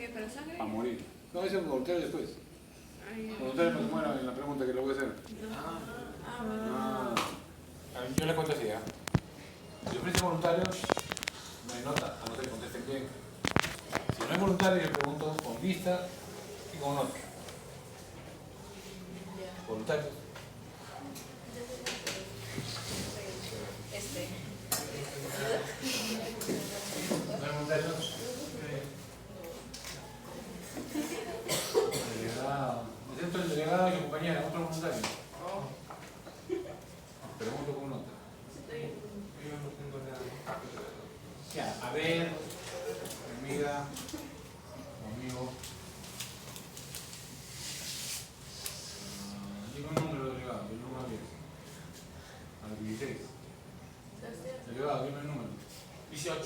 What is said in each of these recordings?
qué? ¿Para sangre? A morir. No, eso es voluntario después. Ay, Voluntario para que muera en la pregunta que le voy a hacer. A ver, yo le cuento así, ¿eh? Si ofrecen voluntarios, no hay nota, a no ser que contesten bien. Si no hay voluntario, le pregunto con lista y con nota. Voluntarios. ¿No hay voluntarios? Delegado. Excepto el delegado y su compañera, otro voluntario. Pregunto con nota. Yo no tengo nada. Ya, a ver, amiga, amigo. Digo un número, delegado, el número 10. Al 16. Delegado, dime el número. 18.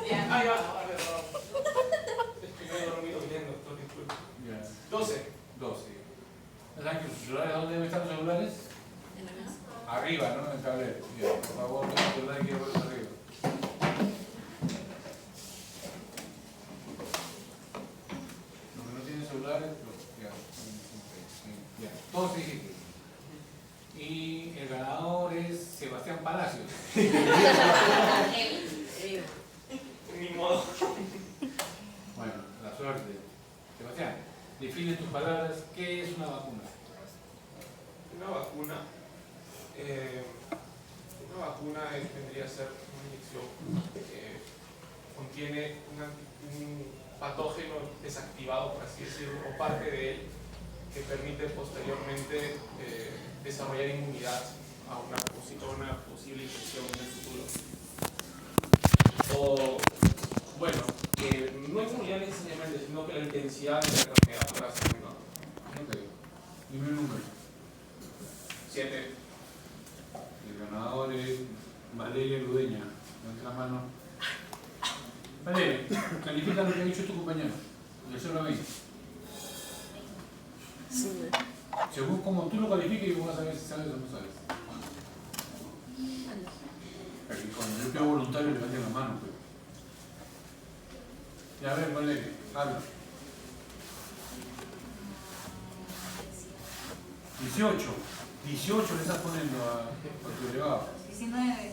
Ya. Ah, ya. A ver, es que me he dormido bien, doctor, disculpe. Ya. 12. 12. ¿Saben que sus celulares, dónde deben estar los celulares? ¿en la mesa? Arriba, ¿no? En el tablero. Ya, por favor, los celulares quiero verlos arriba. Los que no tienen celulares, pues ya. Ya, todos dijiste. Y el ganador es Sebastián Palacios. Ni modo. Bueno, la suerte. Sebastián, define en tus palabras qué es una vacuna. Una vacuna. Una vacuna vendría a ser una inyección que contiene un patógeno desactivado, por así decirlo, o parte de él, que permite posteriormente desarrollar inmunidad a una posible infección en el futuro. O, bueno, no inmunidad necesariamente, sino que la intensidad de la enfermedad podrá ser menor. Ok. Dime el número. 7. El ganador es Valeria Ludeña. Levanta la mano. Valeria, califica lo que ha dicho tu compañero. De 0 a 20. Según como tú lo califiques, yo voy a saber si sabes o no sabes. Porque cuando yo pido voluntario, levanten la mano. Pues. Ya a ver, Valeria, habla. 18. 18 le estás poniendo a tu delegado. 19.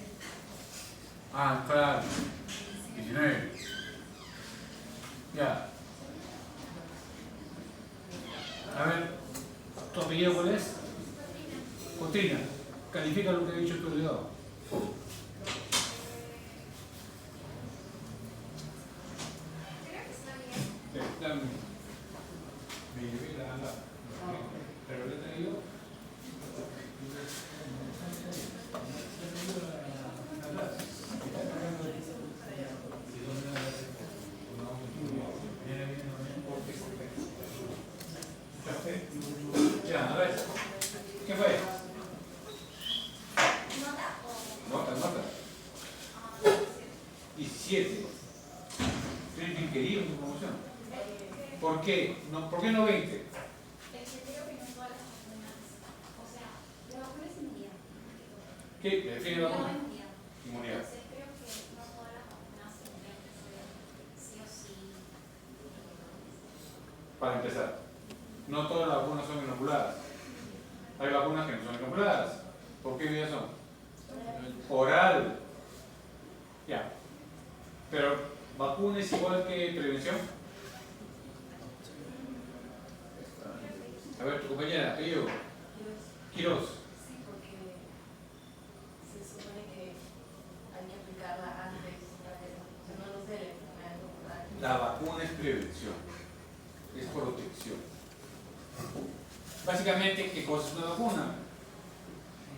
Ah, claro. 19. Ya. A ver, ¿tu apellido cuál es? Cotrina. Califica lo que ha dicho tu delegado. Dame. Me llevé la. Pero le he traído. Ya, a ver. ¿Qué fue? Nota. 17. Estoy bien querido en tu promoción. ¿Por qué? ¿Por qué no 20? Es que creo que no todas las vacunas, o sea, la vacuna es inmunidad. ¿Qué? ¿Define la vacuna? Inmunidad. Inmunidad. Entonces creo que no todas las vacunas tendrían que ser sí o sí. Para empezar, no todas las vacunas son inoculadas. Hay vacunas que no son inoculadas. ¿Por qué vías son? Oral. Ya. Pero, ¿vacuna es igual que prevención? A ver, tu compañera, apellido. Quiroz. Sí, porque se supone que hay que aplicarla antes, no lo sé, la enfermedad popular. La vacuna es prevención. Es protección. Básicamente, ¿qué cosa es una vacuna?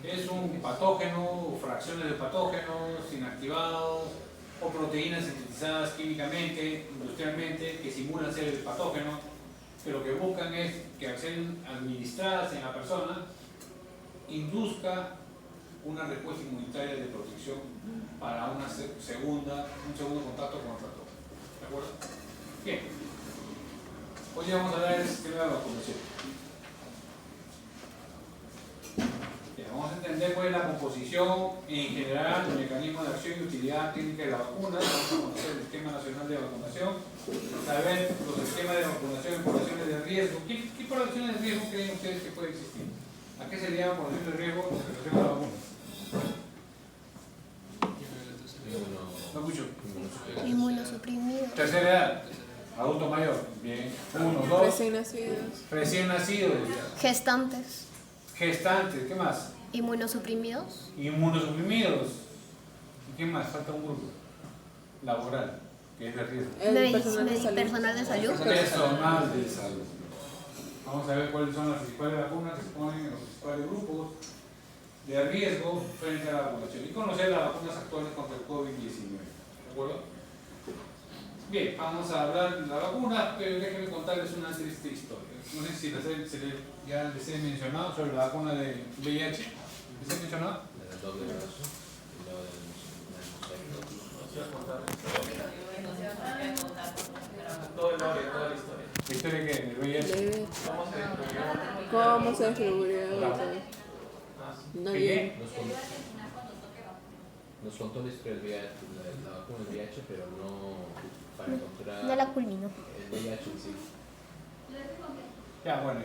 Es un patógeno, fracciones de patógenos inactivados o proteínas sintetizadas químicamente, industrialmente, que simulan ser el patógeno, que lo que buscan es que al ser administradas en la persona, induzca una respuesta inmunitaria de protección para un segundo contacto con el patógeno. ¿De acuerdo? Bien. Hoy vamos a hablar del sistema de vacunación. Bien, vamos a entender cuál es la composición en general, el mecanismo de acción y utilidad clínica de la vacuna. Vamos a conocer el esquema Nacional de Vacunación, saber los esquemas de vacunación en poblaciones de riesgo. ¿Qué poblaciones de riesgo creen ustedes que puede existir? ¿A qué se le llama población de riesgo en relación a la vacuna? No mucho. Inmunosuprimidos. Tercera edad, adulto mayor. Bien. 1, 2. Recién nacidos. Recién nacidos. Gestantes. Gestantes. ¿Qué más? Inmunosuprimidos. Inmunosuprimidos. ¿Y qué más? Falta un grupo. Laboral, que es de riesgo. El personal de salud. Personal de salud. Personal de salud. Vamos a ver cuáles son las principales vacunas que se ponen en los principales grupos de riesgo frente a la vacunación y conocer las vacunas actuales contra el COVID-19. ¿De acuerdo? Bien, vamos a hablar de la vacuna, pero déjenme contarles una triste historia. No sé si ya les he mencionado sobre la vacuna de VIH. ¿Les he mencionado? El doble brazo y lo del Todo el lore, toda la historia. ¿La historia qué? ¿Del VIH? Leve. ¿Cómo se descubrió? ¿Cómo se distribuyó? y todo? Ah, sí. No ¿Qué? llegué. nos contó la historia del VIH, la vacuna del VIH, pero no para encontrar No la culminó. el VIH en sí. Ya, bueno.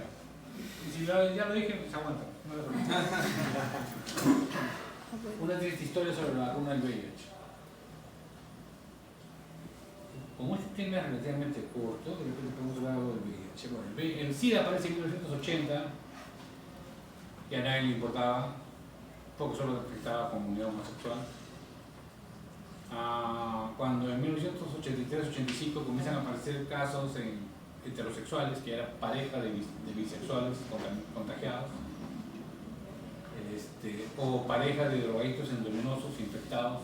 Y si ya lo dije, pues aguanta. No lo preocupes. Una triste historia sobre la vacuna del VIH. Como este tema es relativamente corto, de repente podemos hablar algo del VIH. Bueno, el SIDA aparece en 1980, y a nadie le importaba, porque solo afectaba a la comunidad homosexual. Cuando en 1983-85 comienzan a aparecer casos en heterosexuales, que eran pareja de bisexuales contagiados, o pareja de drogadictos endovenosos infectados,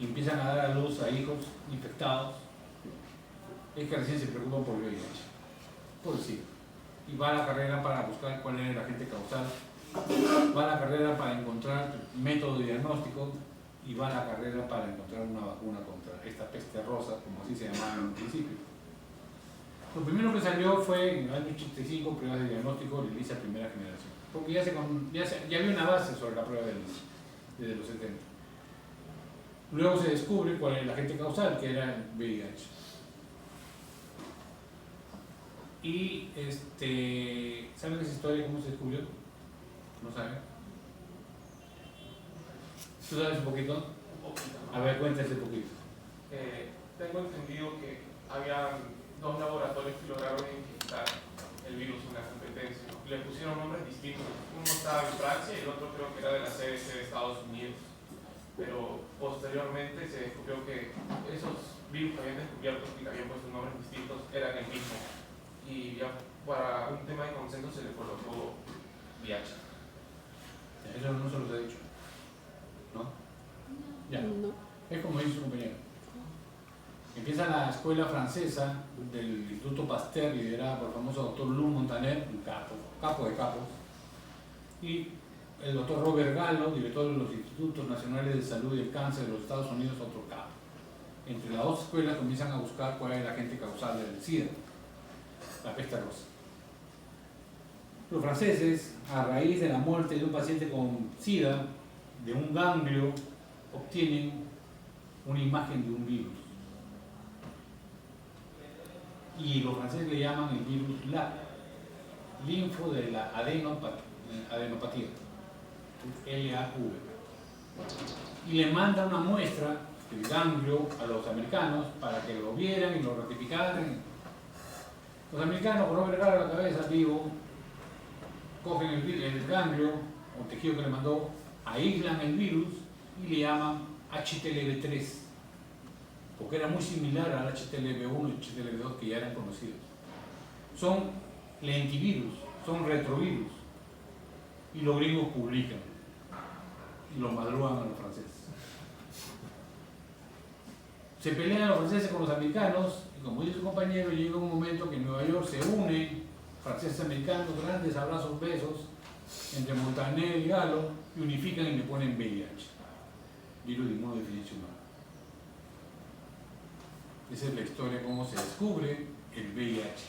y empiezan a dar a luz a hijos infectados, es que recién se preocupan por el VIH, por el SIDA. Y va a la carrera para buscar cuál era el agente causal, va a la carrera para encontrar método de diagnóstico, y va a la carrera para encontrar una vacuna contra esta peste rosa, como así se llamaba en un principio. Lo primero que salió fue en el año 85, pruebas de diagnóstico de ELISA primera generación, porque ya había una base sobre la prueba de ELISA desde los 70. Luego se descubre cuál era el agente causal, que era el VIH. Y ¿saben esa historia cómo se descubrió? ¿No saben? ¿Tú sabes un poquito? Un poquito. A ver, cuéntase un poquito. Tengo entendido que había dos laboratorios que lograron identificar el virus en la competencia. Le pusieron nombres distintos. Uno estaba en Francia y el otro creo que era de la CDC de Estados Unidos. Pero posteriormente se descubrió que esos virus que habían descubierto y que habían puesto nombres distintos eran el mismo. Y ya para un tema de consenso se le colocó VIH. Eso no se los he dicho. ¿No? Ya. No. Es como dice su compañero. Empieza la escuela francesa del Instituto Pasteur, liderada por el famoso doctor Lou Montaner, un capo de capos, y el doctor Robert Gallo, director de los Institutos Nacionales de Salud y el Cáncer de los Estados Unidos, otro capo. Entre las dos escuelas comienzan a buscar cuál es el agente causal del SIDA, la peste rosa. Los franceses, a raíz de la muerte de un paciente con SIDA, de un ganglio, obtienen una imagen de un virus. Y los franceses le llaman el virus LAV, linfo de la adenopatía, LAV. Y le manda una muestra del ganglio a los americanos para que lo vieran y lo ratificaran. Los americanos, con Robert Gallo a la cabeza, vivo, cogen el ganglio o tejido que le mandó, aíslan el virus y le llaman HTLV3, porque era muy similar al HTLV1 y HTLV2 que ya eran conocidos. Son lentivirus, son retrovirus, y los gringos publican y los madrugan a los franceses. Se pelean los franceses con los americanos y, como dice su compañero, llega un momento que en Nueva York se unen franceses americanos, grandes abrazos, besos entre Montaner y Gallo, y unifican y le ponen VIH, virus de inmunodeficiencia humana. Esa es la historia de cómo se descubre el VIH.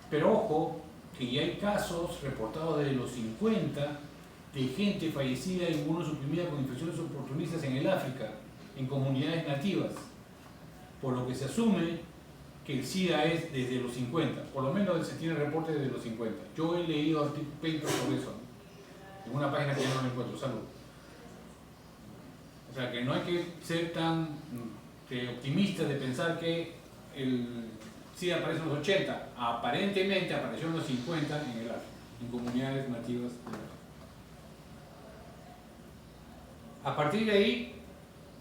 Pero ojo, que ya hay casos reportados desde los 50 de gente fallecida inmunosuprimida con infecciones oportunistas en el África, en comunidades nativas, por lo que se asume que el SIDA es desde los 50, por lo menos se tiene reporte desde los 50. Yo he leído papers sobre eso, en una página que ya no me encuentro, salud. O sea que no hay que ser tan optimistas de pensar que el SIDA aparece en los 80, aparentemente apareció en los 50 en el África, en comunidades nativas del África. A partir de ahí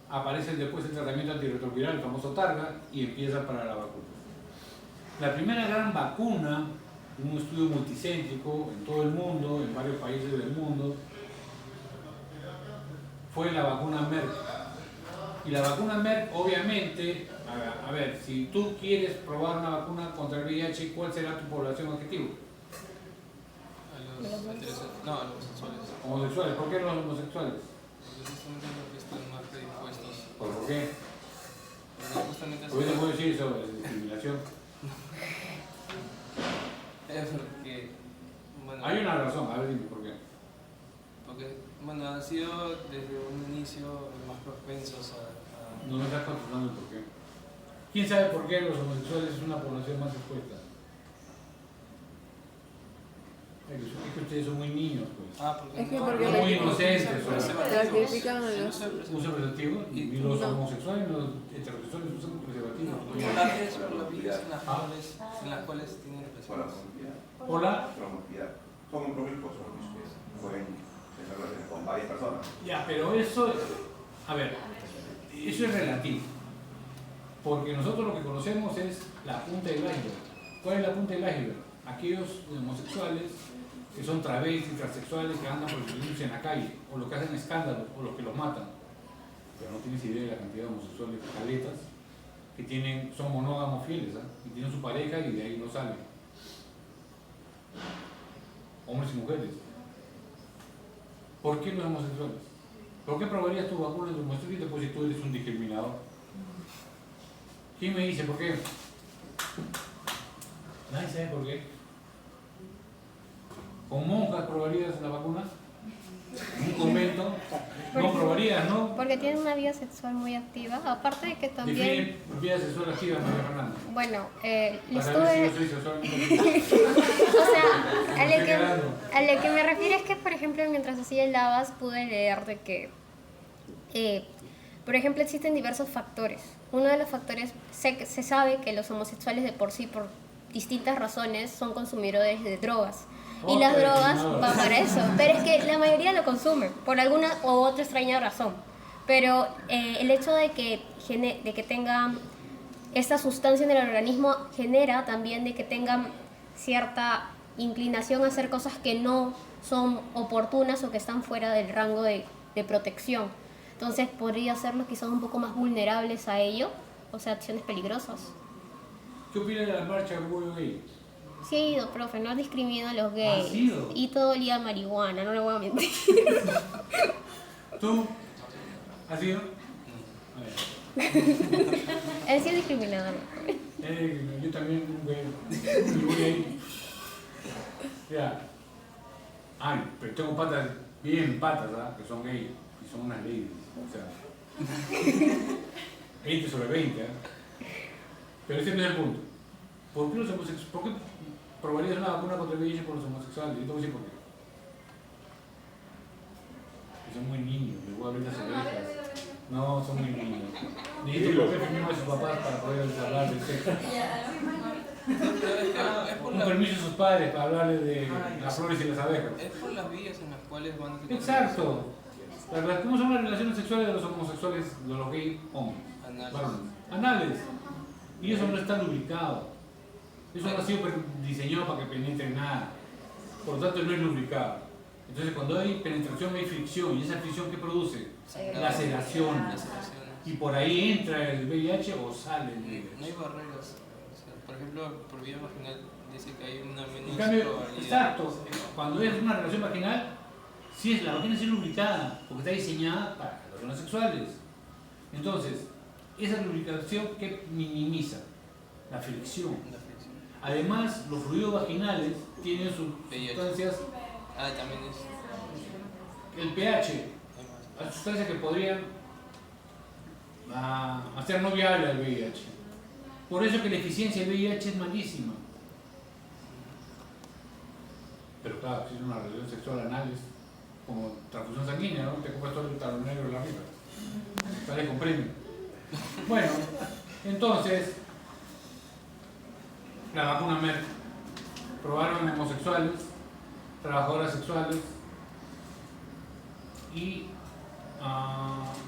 aparece después el tratamiento antirretroviral, el famoso Targa, y empieza para la vacuna. La primera gran vacuna, un estudio multicéntrico en todo el mundo, en varios países del mundo, fue la vacuna Merck. Y la vacuna Merck, obviamente, a ver, si tú quieres probar una vacuna contra el VIH, ¿cuál será tu población objetivo? A los heterosexuales. No, a los homosexuales. Homosexuales. ¿Por qué los homosexuales? Porque justamente los que están más predispuestos. ¿Por qué? Porque justamente ¿Por qué te puedo decir sobre discriminación? es porque, bueno, Hay una razón, a ver, dime por qué. porque, bueno, han sido desde un inicio más propensos a No me estás contestando el por qué. ¿Quién sabe por qué los homosexuales es una población más expuesta? Es que ustedes son muy niños, pues. porque Es que no, porque no, la- muy inocentes, no, o sea. Clasifican a no los... se presenta. Uso preservativo y los No. homosexuales y los heterosexuales usan preservativo. Por las vías en las cuales tienen relaciones. Hola. Son promiscuos, pueden tener relaciones con varias personas. Ya, pero eso, a ver, eso es relativo. Porque nosotros lo que conocemos es la punta del iceberg. ¿Cuál es la punta del iceberg? Aquellos homosexuales que son travestis, transexuales, que andan por en la calle, o los que hacen escándalos, o los que los matan. Pero no tienes idea de la cantidad de homosexuales caletas que son monógamos fieles, ¿eh? Y tienen su pareja y de ahí no salen. Hombres y mujeres. ¿Por qué los homosexuales? ¿Por qué probarías tu vacuna de homosexual y después si tú eres un discriminador? ¿Quién me dice por qué? Nadie sabe por qué. ¿Con monjas probarías la vacuna? ¿En un convento? No probarías, ¿no? Porque tienen una vida sexual muy activa. Aparte de que también... Define vida sexual activa, María Fernanda. Bueno, Para ver si yo estuve... soy sexualmente O sea, activo. a lo que me refiero es que, por ejemplo, mientras hacía el lavas pude leer de que, por ejemplo, existen diversos factores. Uno de los factores, se sabe que los homosexuales de por sí, por distintas razones, son consumidores de drogas. Y las drogas van para eso. Pero es que la mayoría lo consumen, por alguna u otra extraña razón. Pero el hecho de que tengan esta sustancia en el organismo genera también de que tengan cierta inclinación a hacer cosas que no son oportunas o que están fuera del rango de protección. Entonces podría hacerlos quizás un poco más vulnerables a ello, o sea, acciones peligrosas. ¿Qué opinas de la marcha orgullo gay? Sí he ido, profe, no discrimino a los gays. ¿Has ido? Y todo olía a marihuana, no le voy a mentir. ¿Tú? ¿Has ido? A ver. Él sí es discriminador. Yo también voy ahí. Ya. Ay, pero tengo patas, bien patas, ¿ah? Que son gays y son unas ladies. O sea, 20 sobre 20, ¿eh? Pero ese no es el punto. ¿Por qué probarías una vacuna contra el VIH por los homosexuales? Yo te voy a decir por qué. Que son muy niños, les voy a abrir las orejas. No, son muy niños. Necesito que los jefes a sus papás para poder hablar de sexo. Un permiso a sus padres para hablarles de las flores y las abejas. Es por las vías en las cuales van a tener. Exacto. ¿Cómo son las relaciones sexuales de los homosexuales, de los gays hombres? Anales. Anales. Y eso no está lubricado. Eso no ha sido diseñado para que penetre nada. Por lo tanto, no es lubricado. Entonces, cuando hay penetración, hay fricción. ¿Y esa fricción qué produce? Laceración. Y por ahí entra el VIH o sale el VIH. No hay barreras. O sea, por ejemplo, por vía vaginal dice que hay una En cambio, menos exacto, cuando es una relación vaginal, sí, la vagina es lubricada, porque está diseñada para las relaciones sexuales. Entonces, esa lubricación que minimiza la fricción. Además, los fluidos vaginales tienen sustancias, también es. el pH, las sustancias que podrían a hacer no viable al VIH. Por eso que la eficiencia del VIH es malísima. Pero claro, si es una relación sexual anal es como transfusión sanguínea, ¿no? Te compras todo el talón negro de la rifa. Sale con premio. Bueno, entonces, la vacuna Merck. Probaron en homosexuales, trabajadoras sexuales y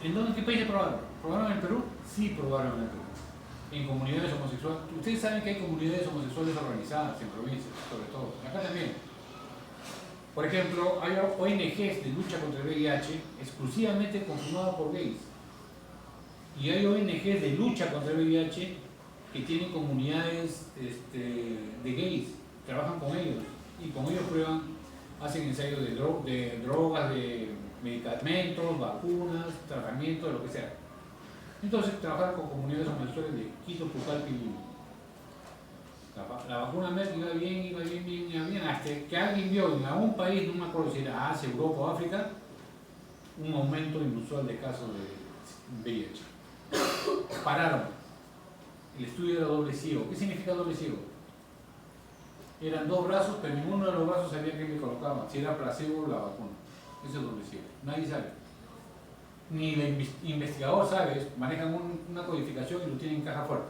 ¿en qué países probaron? ¿Probaron en Perú? Sí, probaron en Perú. En comunidades homosexuales. Ustedes saben que hay comunidades homosexuales organizadas en provincias, sobre todo. Acá también. Por ejemplo, hay ONGs de lucha contra el VIH exclusivamente conformadas por gays. Y hay ONGs de lucha contra el VIH que tienen comunidades de gays, trabajan con ellos y con ellos prueban, hacen ensayos de drogas, de medicamentos, vacunas, tratamientos, de lo que sea. Entonces, trabajar con comunidades homosexuales de Quito, Pucallpa y Lima. La vacuna Merck iba bien, hasta que alguien vio en algún país, no me acuerdo si era Asia, Europa o África, un aumento inusual de casos de VIH. Pararon. El estudio era doble ciego. ¿Qué significa doble ciego? Eran 2 brazos, pero ninguno de los brazos sabía qué le colocaban, si era placebo o la vacuna. Eso es doble ciego. Nadie sabe. Ni el investigador sabe, manejan una codificación y lo tienen en caja fuerte.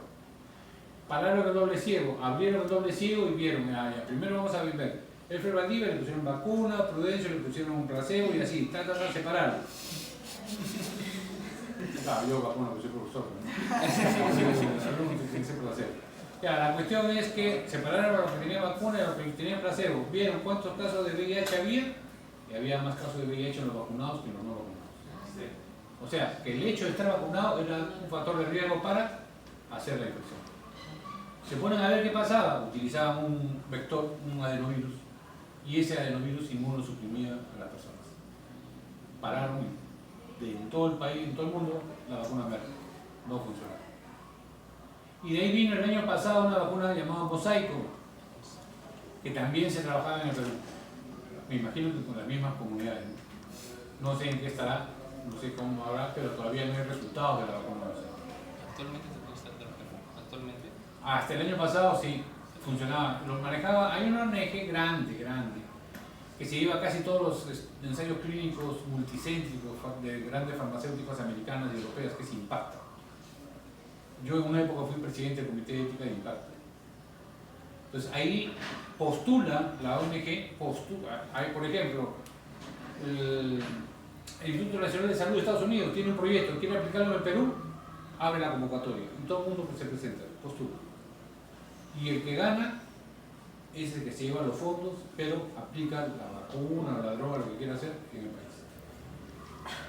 Pararon el doble ciego, abrieron el doble ciego y vieron, primero vamos a ver el Ferbandiva, le pusieron vacuna, Prudencio, le pusieron un placebo y así, separaron. Claro, yo vacuna porque soy profesor, ¿no? Ya, la cuestión es que separaron a los que tenían vacuna y a los que tenían placebo. Vieron cuántos casos de VIH había y había más casos de VIH en los vacunados que en los no vacunados. O sea, que el hecho de estar vacunado era un factor de riesgo para hacer la infección. Se ponen a ver qué pasaba, utilizaban un vector, un adenovirus, y ese adenovirus inmunosuprimía a las personas. Pararon en todo el país, en todo el mundo, la vacuna Merck. No funcionó. Y de ahí vino el año pasado una vacuna llamada Mosaico, que también se trabajaba en el Perú. Me imagino que con las mismas comunidades. No sé en qué estará, no sé cómo habrá, pero todavía no hay resultados de la vacuna Mosaico. ¿Actualmente se puede estar trabajando? ¿Actualmente? Hasta el año pasado sí, funcionaba. Lo manejaba, hay una ONG grande, que se lleva casi todos los ensayos clínicos multicéntricos de grandes farmacéuticas americanas y europeas, que es Impacta. Yo en una época fui presidente del Comité de Ética de Impacta. Entonces ahí postula, la ONG postula, hay por ejemplo, el Instituto Nacional de Salud de Estados Unidos tiene un proyecto, quiere aplicarlo en el Perú, abre la convocatoria y todo el mundo se presenta, postula. Y el que gana es el que se lleva los fondos, pero aplica la vacuna, la droga, lo que quiera hacer en el país.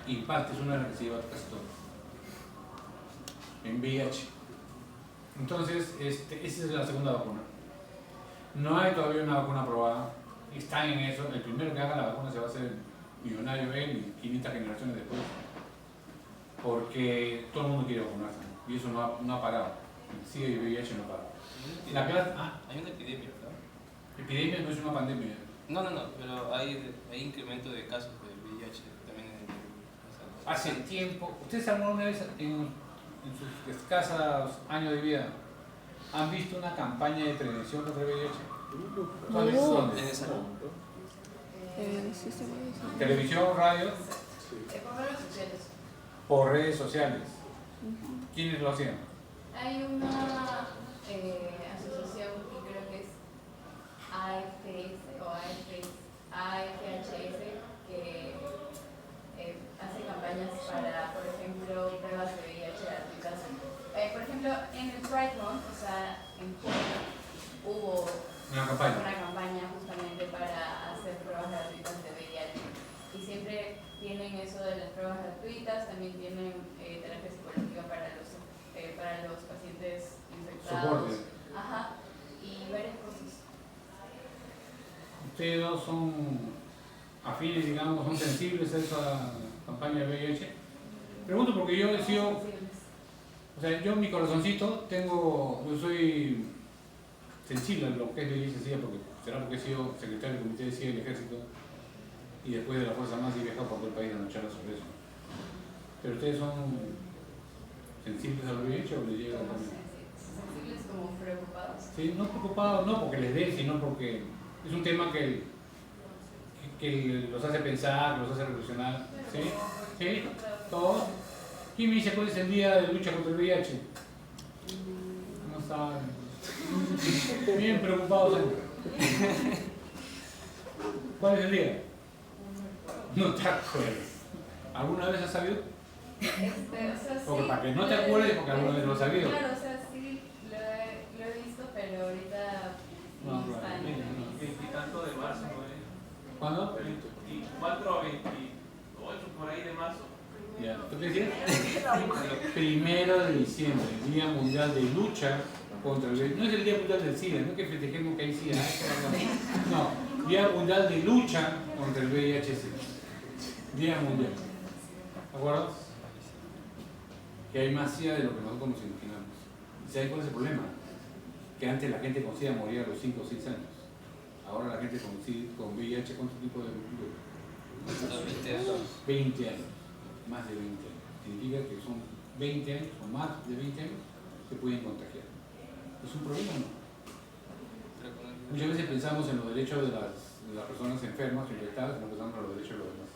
Impacta es una de las que se lleva casi todo. En VIH. Entonces, esa es la segunda vacuna. No hay todavía una vacuna aprobada. Están en eso. El primero que haga la vacuna se va a hacer millonario él y 500 generaciones después. Porque todo el mundo quiere vacunarse. Y eso no ha parado. Sí, el VIH no para. Hay una epidemia, ¿verdad? Epidemia no es una pandemia. No, pero hay incremento de casos de VIH también en el Perú. Hace tiempo, ¿ustedes alguna vez en sus escasos años de vida han visto una campaña de prevención contra el VIH? ¿Dónde? En el salón. Televisión, radio, Por redes sociales. por redes sociales. ¿Quiénes lo hacían? Hay una asociación que creo que es AFS o AFHS que hace campañas para, por ejemplo, pruebas de VIH gratuitas. Por ejemplo, en el Pride Month, o sea, en junio, hubo Una campaña. una campaña justamente para hacer pruebas gratuitas de VIH. Y siempre tienen eso de las pruebas gratuitas, también tienen terapia psicológica para los pacientes infectados. Soporte. Ajá, y varias cosas. Ustedes dos son afines, digamos, son sensibles a esa campaña de VIH. Pregunto porque yo he sido, o sea, yo en mi corazoncito yo soy sensible a lo que es VIH, porque he sido secretario del Comité de CIA del Ejército y después de la Fuerza Armada he viajado por todo el país dando charlas sobre eso. Pero ustedes son sensibles al VIH o les llega como también? sensibles, como preocupados. Sí, no preocupados, no porque les dé, sino porque es un tema que los hace pensar, los hace reflexionar. ¿Sí? ¿Sí? ¿Todos? ¿Quién me dice cuál es el día de lucha contra el VIH? No saben. Bien preocupados. ¿Cuál es el día? No te acuerdas. ¿Alguna vez has sabido? O sea, Porque sí, para que no te acuerdes, porque alguna vez lo has sabido. Claro, o sea, sí, lo he visto, pero ahorita No, no está en no, mi no. mente. 20 y tanto de marzo, ¿no? ¿Cuándo? 24 a 28 por ahí de marzo. Ya. ¿Tú qué decías? El 1 de diciembre, Día Mundial de Lucha contra el VIH. No es el Día Mundial del SIDA, no es que festejemos que hay SIDA. No, Día Mundial de Lucha contra el VIH-Sida. Día Mundial. ¿De acuerdo? Que hay más SIDA de lo que nosotros nos imaginamos. ¿Y saben cuál es el problema? Que antes la gente con SIDA moría a los 5 o 6 años. Ahora la gente con VIH, ¿cuánto tipo de Hasta 20 años. 20 años, más de 20 años. Significa que son 20 años o más de 20 años que pueden contagiar. ¿Es un problema o no? Muchas veces pensamos en los derechos de las personas enfermas o infectadas y no pensamos en los derechos de los demás.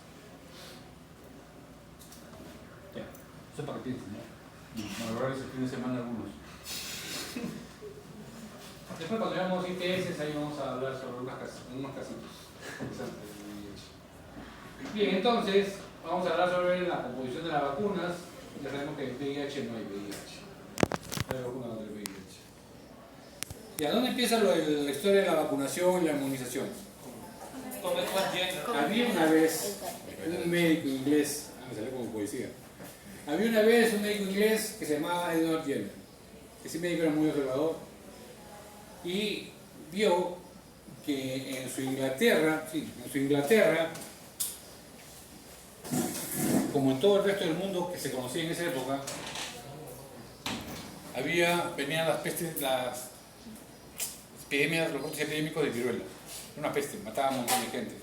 Ya, eso es para que piensen, ¿no? Valorar ese fin de semana algunos. Después cuando veamos ITS, ahí vamos a hablar sobre unos casitos. Bien, entonces vamos a hablar sobre la composición de las vacunas. Ya sabemos que en VIH no hay VIH. No hay vacuna contra el VIH. ¿Y a dónde empieza la historia de la vacunación y la inmunización? Había una vez un médico inglés, me salió como poesía. Había una vez un médico inglés que se llamaba Edward Jenner. Ese médico era muy observador y vio que en su Inglaterra, como en todo el resto del mundo que se conocía en esa época, venían las pestes, las epidemias, los brotes epidémicos de viruela. Una peste, mataba a un montón de gente.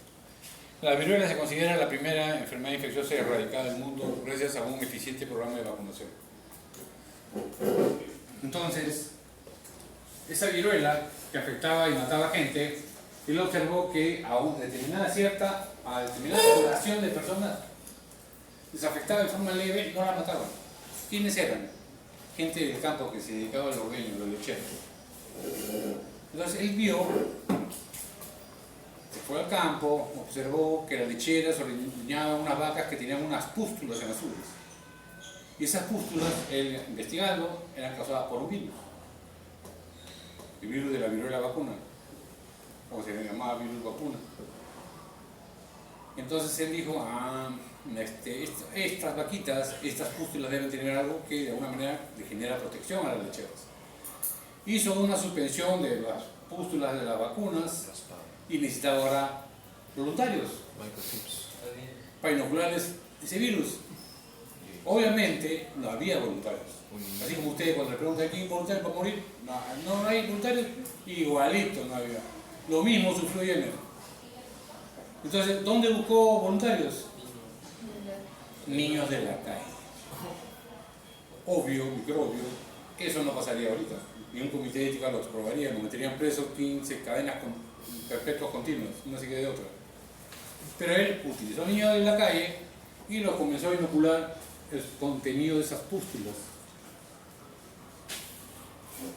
La viruela se considera la primera enfermedad infecciosa erradicada del mundo gracias a un eficiente programa de vacunación. Entonces, esa viruela que afectaba y mataba gente, él observó que a determinada población de personas les afectaba de forma leve y no la mataban. ¿Quiénes eran? Gente del campo que se dedicaba al ordeño, los lecheros. Entonces él vio, se fue al campo, observó que las lecheras ordeñaban unas vacas que tenían unas pústulas en las uñas. Y esas pústulas, él investigando, eran causadas por un virus. El virus de la viruela vacuna, o se llamaba virus vacuna. Entonces él dijo, estas vaquitas, estas pústulas deben tener algo que de alguna manera le genera protección a las lecheras. Hizo una suspensión de las pústulas de las vacunas y necesitaba ahora voluntarios para inocularles ese virus. Obviamente no había voluntarios. Así como ustedes cuando le preguntan ¿quién es voluntario para morir? No hay voluntarios, igualito no había. Lo mismo sufrió Jenner. Entonces, ¿dónde buscó voluntarios? Niños de la calle. Obvio, microbio, eso no pasaría ahorita. Ni un comité de ética los probaría, nos meterían presos 15 cadenas perpetuas continuas, una seguida de otra. Pero él utilizó niños de la calle y los comenzó a inocular el contenido de esas pústulas.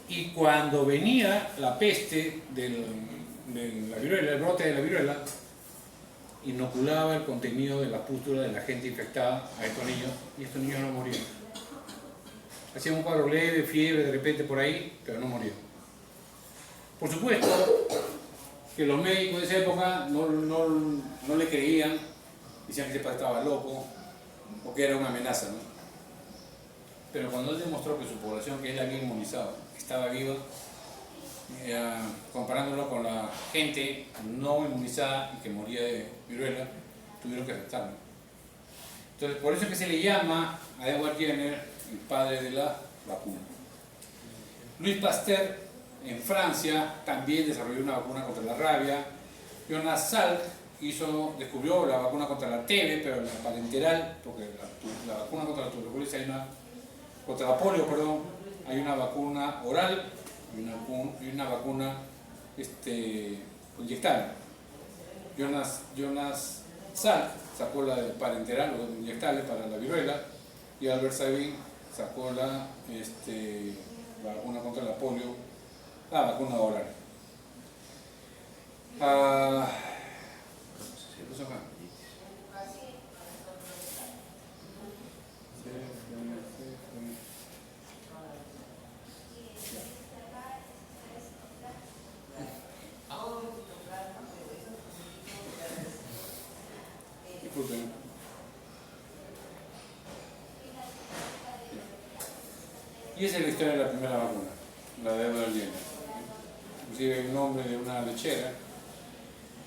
Y cuando venía la peste de la viruela, el brote de la viruela, inoculaba el contenido de la pústula de la gente infectada a estos niños y estos niños no morían. Hacían un cuadro leve, fiebre de repente por ahí, pero no morían. Por supuesto que los médicos de esa época no le creían, decían que ese padre estaba loco o que era una amenaza, ¿no? Pero cuando él demostró que su población, que él había inmunizado, estaba viva, comparándolo con la gente no inmunizada y que moría de viruela, tuvieron que aceptarlo. Entonces, por eso es que se le llama a Edward Jenner el padre de la vacuna. Louis Pasteur, en Francia, también desarrolló una vacuna contra la rabia. Jonas Salk descubrió la vacuna contra la TB, pero la parenteral, porque la vacuna contra la tuberculosis hay una contra la polio, perdón, hay una vacuna oral y una vacuna inyectable. Jonas Salk sacó la parenteral o inyectable para la viruela y Albert Sabin sacó la vacuna contra la polio, la vacuna oral. Disculpen. Y esa es la historia de la primera vacuna, la de Edward Jenner. Inclusive el nombre de una lechera,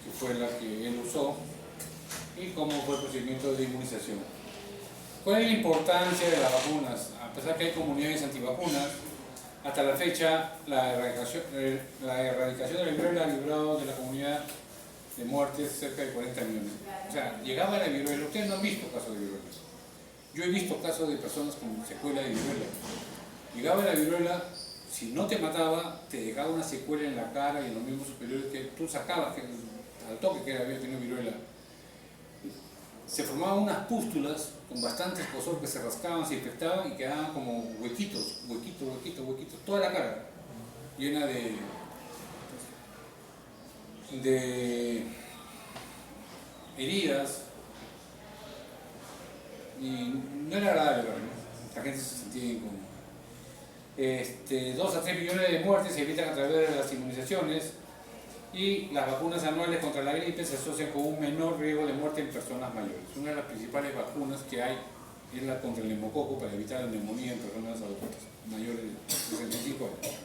que fue la que él usó, y cómo fue el procedimiento de inmunización. ¿Cuál es la importancia de las vacunas? A pesar que hay comunidades antivacunas, hasta la fecha la erradicación de la viruela ha librado de la comunidad de muertes cerca de 40 millones. O sea, llegaba la viruela, ustedes no han visto casos de viruela. Yo he visto casos de personas con secuela de viruela. Llegaba la viruela, si no te mataba, te dejaba una secuela en la cara y en los miembros superiores que tú sacabas al toque que había tenido viruela. Se formaban unas pústulas con bastantes escozor que se rascaban, se infectaban y quedaban como huequitos, toda la cara llena de heridas, y no era agradable para mí. La gente se sentía incómoda. 2 a 3 millones de muertes se evitan a través de las inmunizaciones, y las vacunas anuales contra la gripe se asocian con un menor riesgo de muerte en personas mayores. Una de las principales vacunas que hay es la contra el neumococo para evitar la neumonía en personas adultas mayores de 65 años.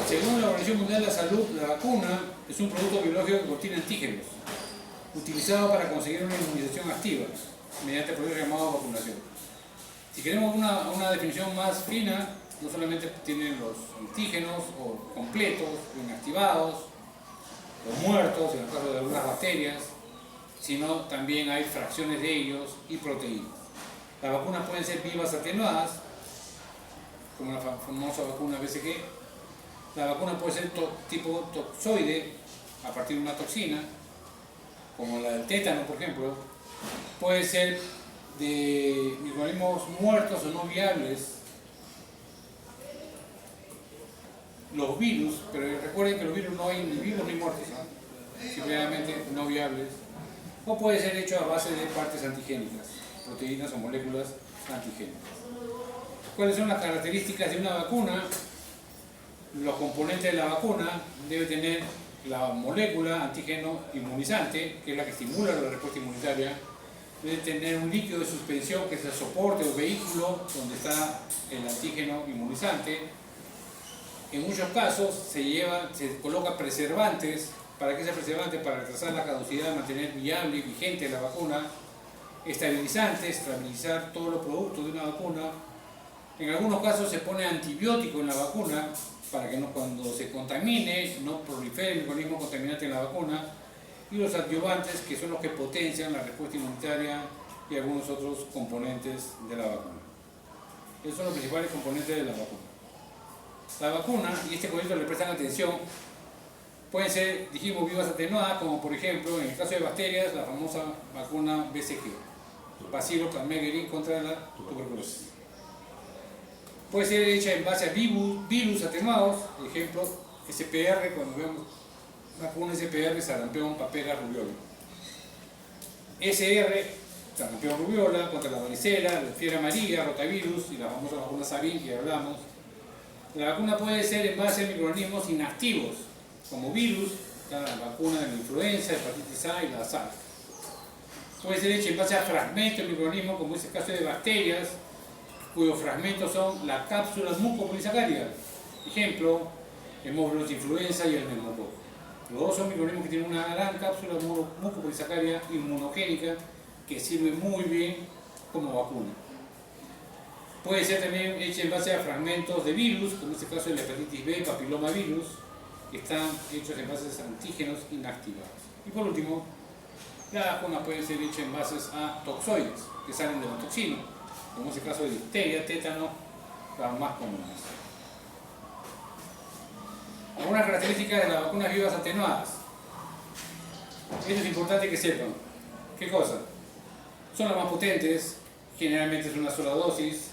Según la Organización Mundial de la Salud, la vacuna es un producto biológico que contiene antígenos, utilizado para conseguir una inmunización activa, mediante el proceso llamado vacunación. Si queremos una definición más fina, no solamente tienen los antígenos o completos, o inactivados, o muertos, en el caso de algunas bacterias, sino también hay fracciones de ellos y proteínas. Las vacunas pueden ser vivas atenuadas, como la famosa vacuna BCG. La vacuna puede ser tipo toxoide, a partir de una toxina, como la del tétano, por ejemplo. Puede ser de microorganismos muertos o no viables. Los virus, pero recuerden que los virus no hay ni vivos ni muertos, ¿no? Simplemente no viables. O puede ser hecho a base de partes antigénicas, proteínas o moléculas antigénicas. ¿Cuáles son las características de una vacuna? Los componentes de la vacuna debe tener la molécula antígeno inmunizante, que es la que estimula la respuesta inmunitaria. Debe tener un líquido de suspensión, que es el soporte o vehículo donde está el antígeno inmunizante. En muchos casos se coloca preservantes. ¿Para qué ese preservante? Para retrasar la caducidad, mantener viable y vigente la vacuna. Estabilizantes, estabilizar todos los productos de una vacuna. En algunos casos se pone antibiótico en la vacuna para que cuando se contamine no prolifere el microorganismo contaminante en la vacuna. Y los adyuvantes, que son los que potencian la respuesta inmunitaria y algunos otros componentes de la vacuna. Esos son los principales componentes de la vacuna. La vacuna, y este proyecto le prestan atención, pueden ser, dijimos, vivas atenuadas, como por ejemplo, en el caso de bacterias, la famosa vacuna BCG, Bacillus calmette contra la tuberculosis. Puede ser hecha en base a virus atenuados, por ejemplo, SPR, cuando vemos vacuna SPR, sarampión, papera, rubiola. SR, sarampión, rubiola, contra la varicela, la fiebre amarilla, rotavirus y la famosa vacuna Sabin que hablamos. La vacuna puede ser en base a microorganismos inactivos, como virus, la vacuna de la influenza, hepatitis A y la SARS. Puede ser hecha en base a fragmentos de microorganismos, como es el caso de bacterias, cuyos fragmentos son la cápsula mucopolisacárida. Ejemplo, Haemophilus influenza y el neumococo. Los dos son microorganismos que tienen una gran cápsula mucopolisacárida inmunogénica que sirve muy bien como vacuna. Puede ser también hecha en base a fragmentos de virus, como es el caso de la hepatitis B, papilomavirus, que están hechos en bases a antígenos inactivados. Y por último, la vacuna puede ser hecha en bases a toxoides, que salen de la toxina. como es el caso de difteria, tétano, las más comunes. Algunas características de las vacunas vivas atenuadas. Esto es importante que sepan. ¿Qué cosa? Son las más potentes, generalmente es una sola dosis,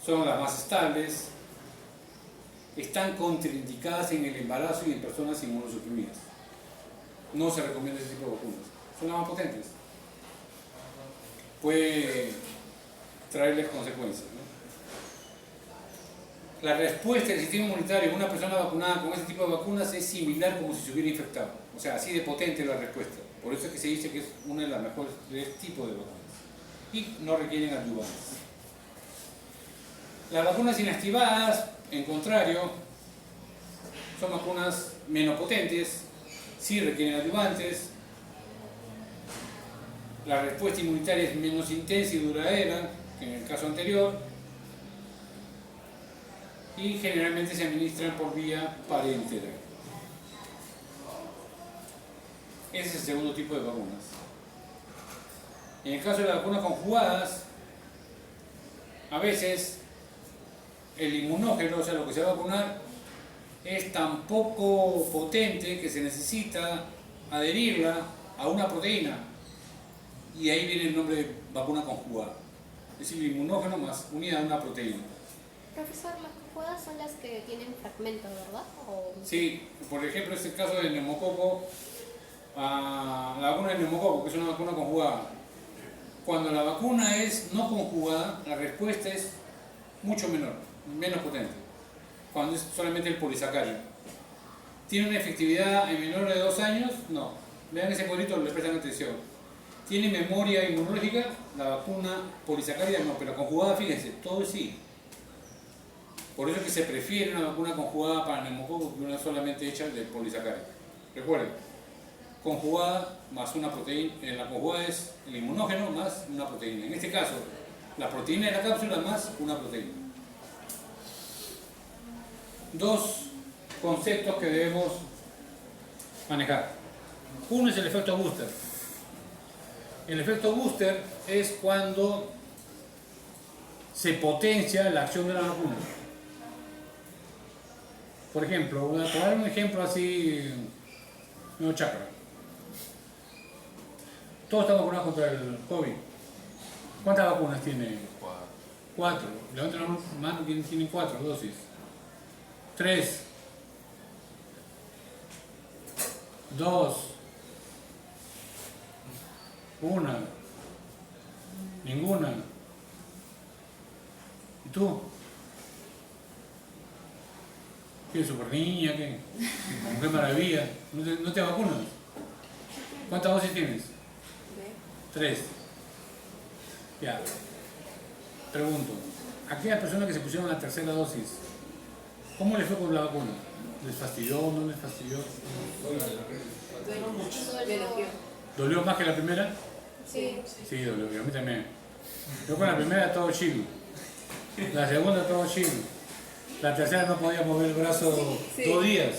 son las más estables, están contraindicadas en el embarazo y en personas inmunosuprimidas. No se recomienda ese tipo de vacunas. Son las más potentes. Puede traerles consecuencias, ¿no? La respuesta del sistema inmunitario de una persona vacunada con este tipo de vacunas es similar como si se hubiera infectado. O sea, así de potente es la respuesta. Por eso es que se dice que es una de las mejores de este tipo de vacunas. Y no requieren adyuvantes. Las vacunas inactivadas, en contrario, son vacunas menos potentes, sí requieren adyuvantes. La respuesta inmunitaria es menos intensa y duradera que en el caso anterior. Y generalmente se administran por vía parenteral. Ese es el segundo tipo de vacunas. En el caso de las vacunas conjugadas, a veces el inmunógeno, o sea, lo que se va a vacunar, es tan poco potente que se necesita adherirla a una proteína. Y ahí viene el nombre de vacuna conjugada. Es decir, el inmunógeno más unida a una proteína. Profesor, las conjugadas son las que tienen fragmentos, ¿verdad? ¿O... Sí, por ejemplo, este caso del neumococo, la vacuna del neumococo, que es una vacuna conjugada. Cuando la vacuna es no conjugada, la respuesta es mucho menor, menos potente. Cuando es solamente el polisacárido. ¿Tiene una efectividad en menores de 2 años? No. Vean ese cuadrito, le prestan atención. ¿Tiene memoria inmunológica? La vacuna polisacárida no, pero conjugada, fíjense, todo es sí. Por eso es que se prefiere una vacuna conjugada para neumococo que una solamente hecha de polisacárido. Recuerden, conjugada más una proteína, la conjugada es el inmunógeno más una proteína. En este caso, la proteína de la cápsula más una proteína. 2 conceptos que debemos manejar. Uno es el efecto booster. El efecto booster es cuando se potencia la acción de la vacuna. Por ejemplo, voy a tomar un ejemplo así, no chakra. Todos estamos vacunados contra el COVID. ¿Cuántas vacunas tiene? 4. Levanten la mano quienes tienen 4 dosis. 3. 2. 1. Ninguna. ¿Y tú? ¿Qué super niña? ¿Qué? ¡Qué maravilla! ¿No te vacunas? ¿Cuántas dosis tienes? 3. Ya. Pregunto, aquellas personas que se pusieron la tercera dosis, ¿cómo les fue con la vacuna? ¿Les fastidió o no les fastidió? ¿Dolió más que la primera? Sí. Sí, dolió, a mí también. Yo con la primera todo chill. La segunda todo chill. La tercera no podía mover el brazo 2 días.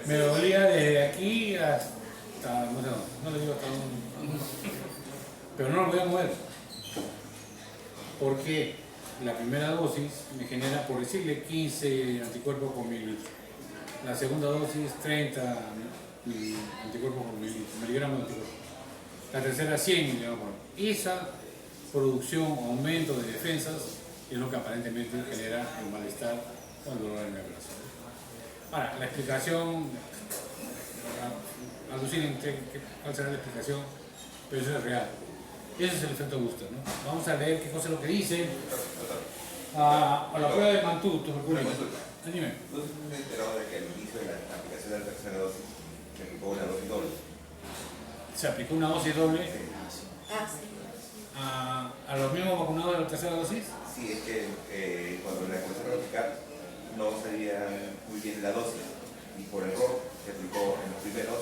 Me dolía desde aquí hasta, no le digo hasta dónde. Pero no lo podía mover. Porque la primera dosis me genera, por decirle, 15 anticuerpos por mililitro. La segunda dosis, 30 anticuerpos por mililitro, miligramos de anticuerpos. La tercera, 100 miligramos por mililitro. Esa producción o aumento de defensas es lo que aparentemente genera el malestar o el dolor en el brazo. Ahora, la explicación, alucinen cuál será la explicación, pero eso es real. Ese es el efecto booster, ¿no? Vamos a leer qué cosa es lo que dice a la prueba de Mantoux, tuberculosis. Dime. ¿No se enterado de que al inicio de la aplicación de la tercera dosis se aplicó una dosis doble? Se aplicó una dosis doble Ah, sí. a los mismos vacunados de la tercera dosis. Sí, es que cuando la comenzaron a aplicar no sabía muy bien la dosis y por error se aplicó en los primeros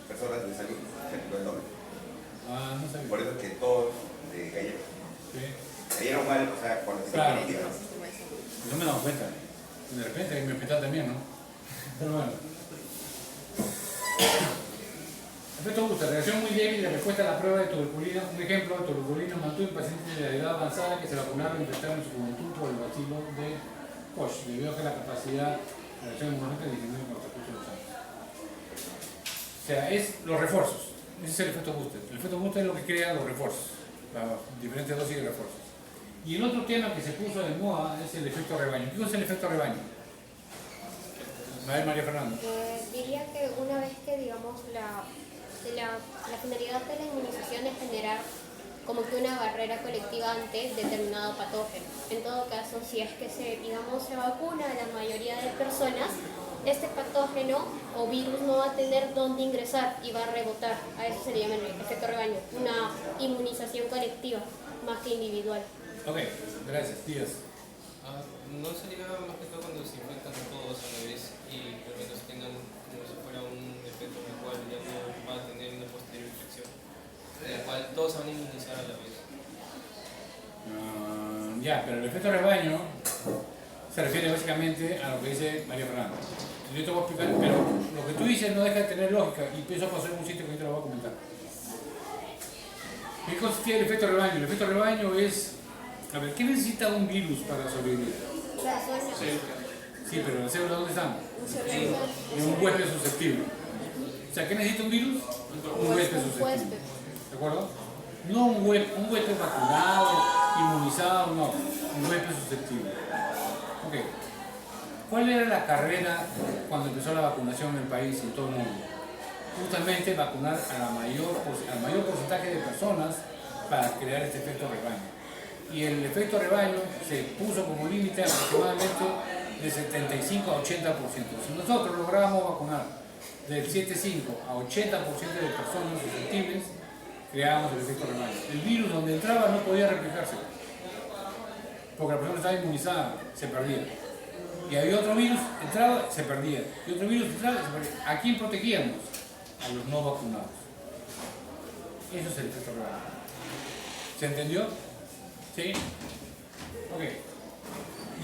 personas de salud, se aplicó el doble. Ah, no sabía. Por eso es que todos cayeron mal, o sea, cuando se Claro. aplicaron. No me he dado cuenta. De repente en mi hospital también, ¿no? Pero bueno. Efecto Buster, reacción muy débil de respuesta a la prueba de tuberculina. Un ejemplo de tuberculina mantuvo en pacientes de la edad avanzada que se vacunaron y infectaron en su juventud por el bacilo de Koch, debido a que la capacidad de reacción inmunológica disminuye con el transcurso de los años. O sea, es los refuerzos. Ese es el efecto Buster. El efecto Buster es lo que crea los refuerzos, las diferentes dosis de refuerzos. Y el otro tema que se puso de moda es el efecto rebaño. ¿Qué es el efecto rebaño? María Fernanda. Diría que una vez que, digamos, la finalidad de la inmunización es generar como que una barrera colectiva ante determinado patógeno. En todo caso, si es que se vacuna a la mayoría de personas, este patógeno o virus no va a tener dónde ingresar y va a rebotar. A eso se le llama el efecto rebaño, una inmunización colectiva más que individual. Ok, gracias, Díaz. No sería más que todo cuando se infectan todos a la vez y al menos tengan como si fuera un efecto en el cual ya no va a tener una posterior infección, en el cual todos se van a inmunizar a la vez. Ya, pero el efecto rebaño se refiere básicamente a lo que dice María Fernanda. Yo te voy a explicar, pero lo que tú dices no deja de tener lógica y eso pasó en un sitio que yo te lo voy a comentar. ¿Qué consistía el efecto rebaño? El efecto rebaño es, a ver, ¿qué necesita un virus para sobrevivir? Sí, pero las células ¿dónde están? En un huésped susceptible. O sea, ¿qué necesita un virus? Un huésped susceptible. ¿De acuerdo? No un huésped vacunado, inmunizado, no. Un huésped susceptible. Ok. ¿Cuál era la carrera cuando empezó la vacunación en el país y en todo el mundo? Justamente vacunar al mayor porcentaje de personas para crear este efecto rebaño. Y el efecto rebaño se puso como límite aproximadamente de 75 a 80%. Si nosotros logramos vacunar del 75 a 80% de personas susceptibles, creábamos el efecto rebaño. El virus donde entraba no podía replicarse, porque la persona estaba inmunizada, se perdía. Y había otro virus, entraba, se perdía. Y otro virus entraba, se perdía. ¿A quién protegíamos? A los no vacunados. Eso es el efecto rebaño. ¿Se entendió? ¿Sí? Ok.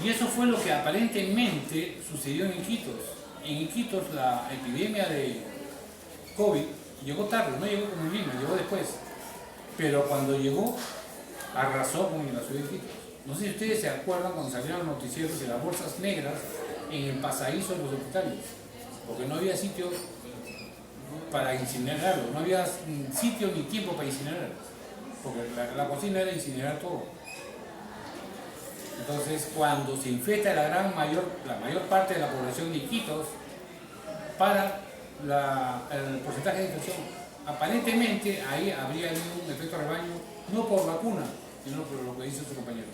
Y eso fue lo que aparentemente sucedió en Iquitos. En Iquitos la epidemia de COVID llegó tarde, no llegó como en Lima, llegó después. Pero cuando llegó, arrasó con la ciudad de Iquitos. No sé si ustedes se acuerdan cuando salieron los noticieros de las bolsas negras en el pasadizo de los hospitales, porque no había sitio para incinerarlo, no había sitio ni tiempo para incinerarlo, porque la cocina era incinerar todo. Entonces, cuando se infecta la mayor parte de la población de Iquitos, para el porcentaje de infección, aparentemente ahí habría habido un efecto rebaño, no por vacuna, sino por lo que dice su compañero.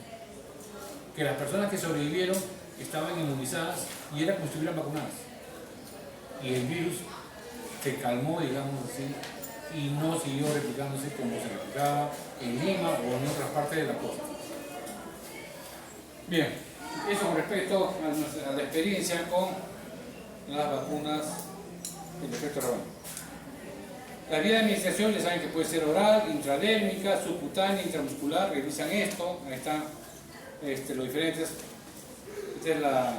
Que las personas que sobrevivieron estaban inmunizadas y era como si estuvieran vacunadas. Y el virus se calmó, digamos así, y no siguió replicándose como se replicaba en Lima o en otras partes de la costa. Bien, eso con respecto a la experiencia con las vacunas del efecto rebaño. La vía de administración ya saben que puede ser oral, intradérmica, subcutánea, intramuscular, revisan esto, ahí están los diferentes. Esta es la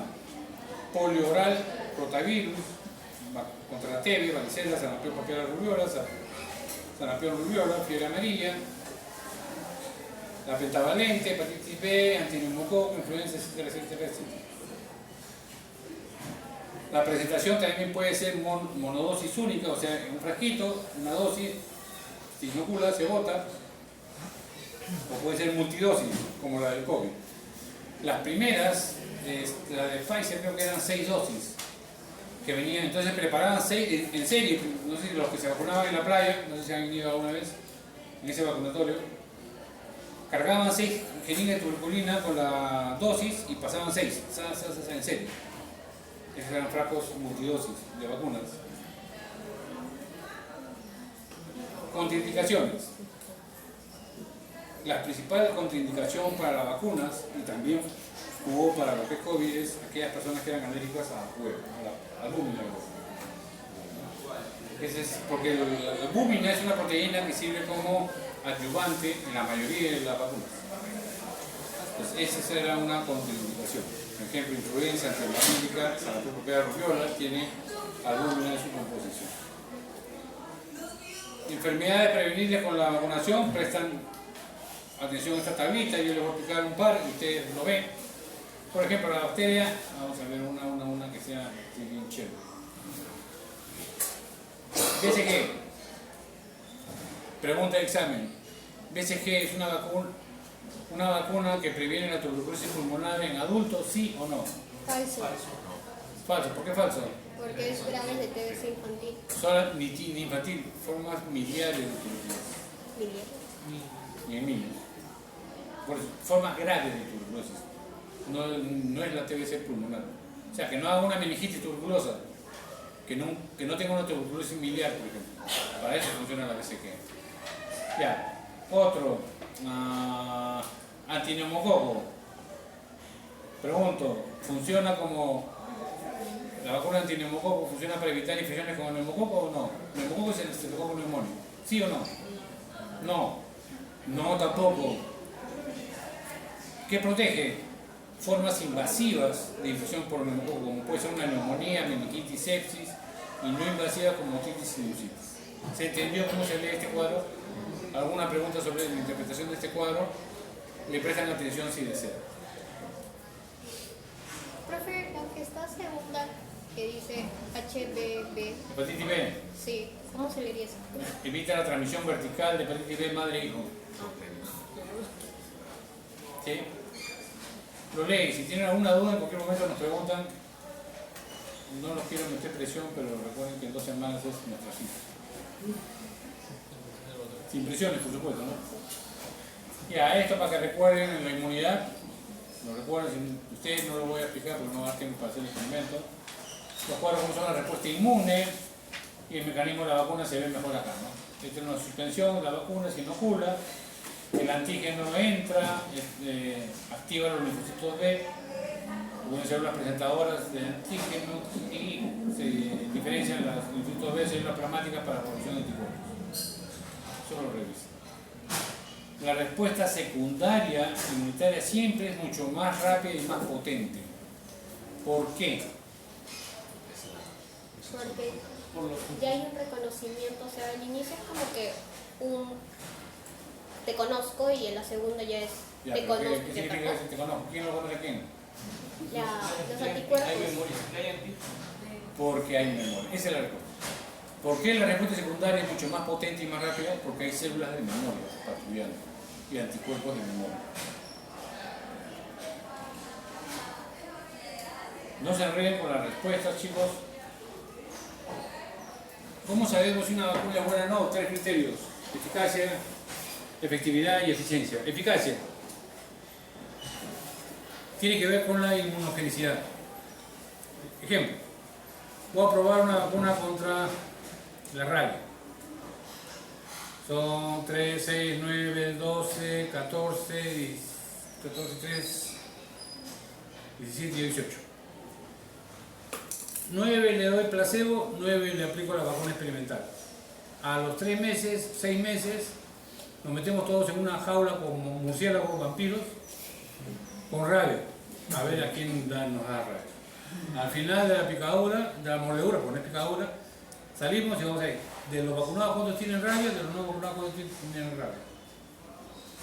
polio oral, rotavirus, contra la TB, varicela, sarampión, papilar rubiola, sarampión rubiola, fiebre amarilla, la pentavalente, hepatitis B, antineumococo, influenza, etcétera, etcétera, etcétera. La presentación también puede ser monodosis única, o sea, en un frasquito, una dosis, se inocula, se bota, o puede ser multidosis, como la del COVID. Las primeras, la de Pfizer creo que eran 6 dosis, que venían, entonces preparaban 6 en serie, no sé si los que se vacunaban en la playa, no sé si han ido alguna vez en ese vacunatorio, cargaban 6 jeringas de tuberculina con la dosis y pasaban 6 en serie. Esos eran frascos multidosis de vacunas. Contraindicaciones. La principal contraindicación para las vacunas, y también hubo para lo que es COVID, es aquellas personas que eran alérgicas a huevo, a la albúmina. Porque la albúmina es una proteína que sirve como adyuvante en la mayoría de las vacunas. Entonces, esa era una contraindicación. Por ejemplo, influenza, antibiótica, sarampión, papilar rubiola tiene albúmina en su composición. enfermedades prevenibles con la vacunación, prestan atención a esta tablita, yo les voy a explicar un par y ustedes lo ven. Por ejemplo, la bacteria, vamos a ver una que sea bien chévere. BCG, pregunta de examen. BCG es una vacuna que previene la tuberculosis pulmonar en adultos, ¿sí o no? Falso. Falso, ¿por qué falso? Porque es grave de TBC infantil. Solo ni infantil, formas miliares de tuberculosis. Ni en niños. Por eso, formas graves de tuberculosis. No es la TBC pulmonar. O sea, que no haga una meningitis tuberculosa. Que no tenga una tuberculosis miliar, por ejemplo. Para eso funciona la BCG. Ya. Otro. Antineumococo. Pregunto, ¿funciona como la vacuna antineumococo? ¿Funciona para evitar infecciones con el neumococo o no? ¿El neumococo es el estreptococo neumónico? ¿Sí o no? No. No tampoco. ¿Qué protege? Formas invasivas de infección por neumococo, como puede ser una neumonía, meningitis, sepsis, y no invasivas como otitis y sinusitis. ¿Se entendió cómo se lee este cuadro? ¿Alguna pregunta sobre la interpretación de este cuadro? Le prestan atención si desean. Profe, la que está segunda, que dice HBV. Hepatitis B. Sí, ¿cómo se leería eso? Evita la transmisión vertical de hepatitis B madre-hijo. ¿Sí? Lo leen, si tienen alguna duda en cualquier momento nos preguntan. No los quiero meter presión, pero recuerden que en 2 semanas es nuestra cita. Sin presiones, por supuesto, ¿no? Ya, esto para que recuerden la inmunidad. Lo recuerden, si ustedes no lo voy a explicar porque no va a dar tiempo para hacer el experimento. Los cuadros como son la respuesta inmune y el mecanismo de la vacuna se ve mejor acá, ¿no? Esta es una suspensión, la vacuna se inocula, el antígeno entra, activa los linfocitos B, algunas células presentadoras de antígeno y se diferencian las linfocitos B de células plasmáticas para la producción de anticuerpos. Eso lo revisan. La respuesta secundaria inmunitaria siempre es mucho más rápida y más potente. ¿Por qué? Porque ya hay un reconocimiento, o sea, al inicio es como que te conozco y en la segunda ya es te conozco. ¿Qué significa ese te conozco? ¿Quién lo conoce a quién? Los anticuerpos. Hay memoria, hay anticuerpos. Porque hay memoria. Esa es la respuesta. ¿Por qué la respuesta secundaria es mucho más potente y más rápida? Porque hay células de memoria patrullando y anticuerpos de memoria. No se enreden con las respuestas, chicos. ¿Cómo sabemos si una vacuna es buena o no? 3 criterios: eficacia, efectividad y eficiencia. Eficacia tiene que ver con la inmunogenicidad. Ejemplo, voy a probar una vacuna contra la rabia. Son 3, 6, 9, 12, 14, 3, 17 y 18. 9 le doy placebo, 9 le aplico la vacuna experimental. A los 3 meses, 6 meses, nos metemos todos en una jaula como murciélagos, vampiros, con rabia. A ver a quién nos da rabia. Al final de la picadura, de la mordedura, poner picadura, salimos y vamos a ir. De los vacunados cuántos tienen rabia, de los no vacunados cuántos tienen rabia.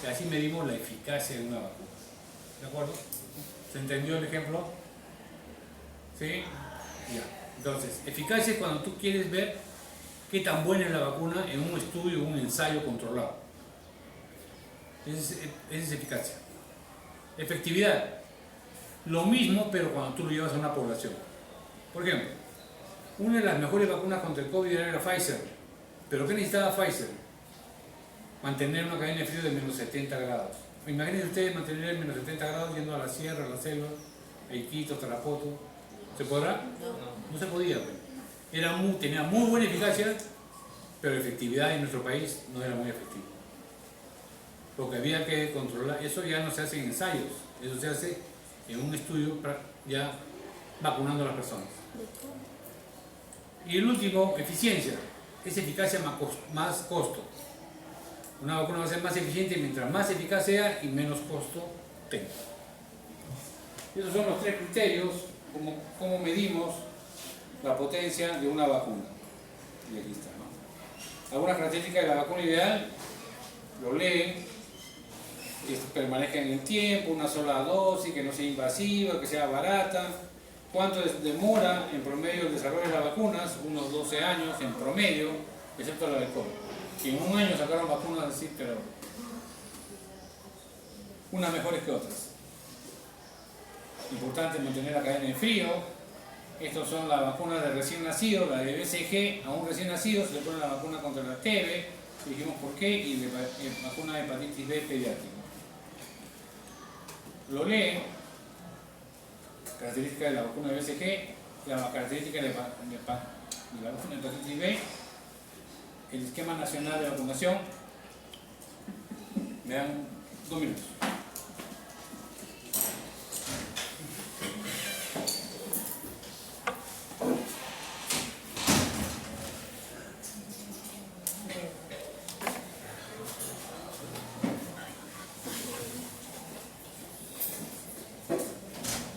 Y así medimos la eficacia de una vacuna. ¿De acuerdo? ¿Se entendió el ejemplo? ¿Sí? Ya. Entonces, eficacia es cuando tú quieres ver qué tan buena es la vacuna en un estudio o un ensayo controlado. Esa es eficacia. Efectividad. Lo mismo, pero cuando tú lo llevas a una población. Por ejemplo, una de las mejores vacunas contra el COVID era la Pfizer. ¿Pero qué necesitaba Pfizer? Mantener una cadena de frío de menos 70 grados. Imagínense ustedes mantener en menos 70 grados yendo a la sierra, a la selva, a Iquitos, Tarapoto. ¿Se podrá? No se podía. Pues. Tenía muy buena eficacia, pero la efectividad en nuestro país no era muy efectiva. Porque había que controlar. Eso ya no se hace en ensayos, eso se hace en un estudio ya vacunando a las personas. Y el último, eficiencia. Es eficacia más costo. Una vacuna va a ser más eficiente mientras más eficaz sea y menos costo tenga. Esos son los 3 criterios, cómo medimos la potencia de una vacuna. Y aquí está, ¿no? Algunas características de la vacuna ideal, lo leen, que permanezca en el tiempo, una sola dosis, que no sea invasiva, que sea barata. ¿Cuánto demora en promedio el desarrollo de las vacunas? Unos 12 años en promedio, excepto la del COVID. Y en un año sacaron vacunas así, pero unas mejores que otras. Importante mantener la cadena en frío. Estas son las vacunas de recién nacido, la de BCG. A un recién nacido se le pone la vacuna contra la TB, dijimos por qué, y de vacuna de hepatitis B pediátrica. Lo leen, características de la vacuna de BCG, la característica de la vacuna de hepatitis B, el esquema nacional de vacunación. Me dan 2 minutos.